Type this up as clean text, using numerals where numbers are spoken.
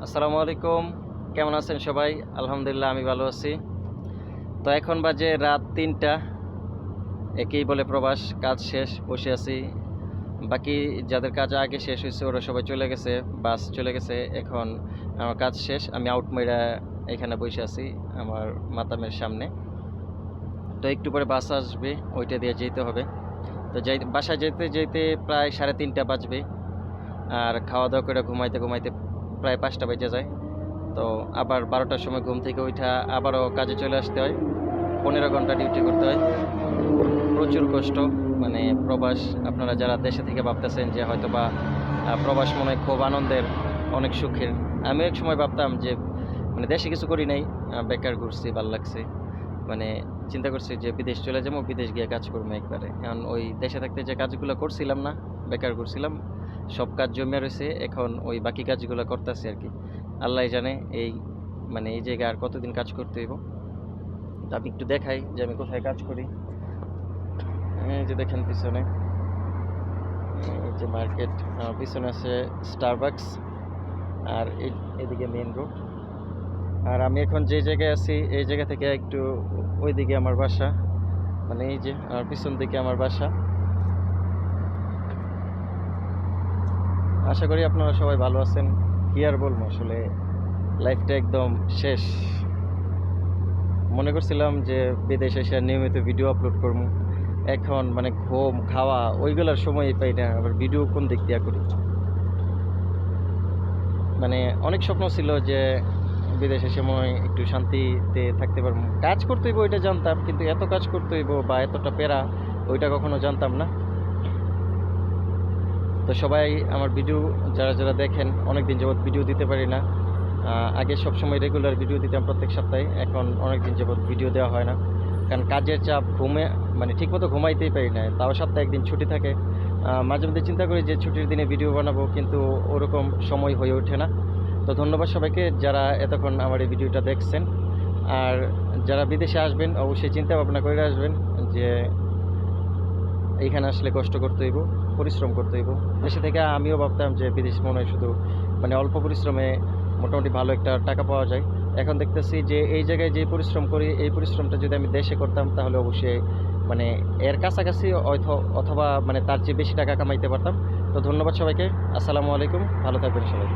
আসসালামু আলাইকুম। কেমন আছেন সবাই? আলহামদুলিল্লাহ আমি ভালো আছি। তো এখন বাজে রাত ৩টা। একেই বলে প্রবাস। কাজ শেষ, বসে আছি। বাকি যাদের কাজ আগে শেষ হয়েছে ওরা সবাই চলে গেছে, বাস চলে গেছে। এখন আমার কাজ শেষ, আমি আউট মাইরা এখানে বসে আছি আমার মাতামের সামনে। তো একটু পরে বাস আসবে, ওইটা দিয়ে যেতে হবে। তো বাসায় যেতে যেতে প্রায় ৩:৩০ বাজবে। আর খাওয়া দাওয়া করে ঘুমাইতে ঘুমাইতে প্রায় ৫টা বেজে যায়। তো আবার ১২টার সময় ঘুম থেকে উঠা আবারও কাজে চলে আসতে হয়। ১৫ ঘন্টা ডিউটি করতে হয়। প্রচুর কষ্ট। মানে প্রবাস, আপনারা যারা দেশে থেকে ভাবতেছেন যে হয়তোবা প্রবাস মনে হয় খুব আনন্দের, অনেক সুখের। আমি এক সময় ভাবতাম যে মানে দেশে কিছু করি নাই, বেকার ঘুরছি, ভাল লাগছে। মানে চিন্তা করছি যে বিদেশ চলে যাবো, বিদেশ গিয়ে কাজ করবো একবারে। এখন ওই দেশে থাকতে যে কাজগুলো করছিলাম না, বেকার ঘুরছিলাম, সব কাজ জমে রয়েছে। এখন ওই বাকি কাজগুলো করতেছি আর কি। আল্লাহ জানে এই মানে এই জায়গায় আর কতদিন কাজ করতে হইব। তো আমি একটু দেখাই যে আমি কোথায় কাজ করি। এই যে দেখেন পিছনে, এই যে মার্কেট, আমার পিছনে আছে স্টারবাকস, আর এদিকে মেইন রোড। আর আমি এখন যে জায়গায় আছি এই জায়গা থেকে একটু ওইদিকে আমার বাসা। মানে এই যে আমার পিছন দিকে আমার বাসা। আশা করি আপনারা সবাই ভালো আছেন। কি আর বলবো, আসলে লাইফটা একদম শেষ। মনে করছিলাম যে বিদেশে এসে নিয়মিত ভিডিও আপলোড করবো, এখন মানে ঘুম খাওয়া ওইগুলোর সময়ই পাই না, আবার ভিডিও কোন দিক দিয়া করি। মানে অনেক স্বপ্ন ছিল যে বিদেশে সময় একটু শান্তিতে থাকতে পারবো, কাজ করতে হইব ওইটা জানতাম, কিন্তু এত কাজ করতে হইব বা এতটা প্যারা ওইটা কখনো জানতাম না। তো সবাই আমার ভিডিও যারা যারা দেখেন, অনেক দিন যাবৎ ভিডিও দিতে পারি না। আগে সবসময় রেগুলার ভিডিও দিতাম প্রত্যেক সপ্তাহে, এখন অনেক দিন যাবৎ ভিডিও দেওয়া হয় না, কারণ কাজের চাপ, ঘুমে মানে ঠিকমতো ঘুমাইতেই পারি না। তাও সপ্তাহে একদিন ছুটি থাকে। মাঝে মধ্যে চিন্তা করি যে ছুটির দিনে ভিডিও বানাবো, কিন্তু ওরকম সময় হয়ে ওঠে না। তো ধন্যবাদ সবাইকে যারা এতক্ষণ আমার এই ভিডিওটা দেখছেন। আর যারা বিদেশে আসবেন অবশ্যই চিন্তা ভাবনা করে আসবেন যে এইখানে আসলে কষ্ট করতে হইব, পরিশ্রম করতে হইব। দেশে থেকে আমিও ভাবতাম যে বিদেশ মনে হয় শুধু মানে অল্প পরিশ্রমে মোটামুটি ভালো একটা টাকা পাওয়া যায়। এখন দেখতেছি যে এই জায়গায় যে পরিশ্রম করি, এই পরিশ্রমটা যদি আমি দেশে করতাম তাহলে অবশ্যই মানে এর কাছাকাছি অথবা মানে তার চেয়ে বেশি টাকা কামাইতে পারতাম। তো ধন্যবাদ সবাইকে। আসসালামু আলাইকুম, ভালো থাকবেন সবাই।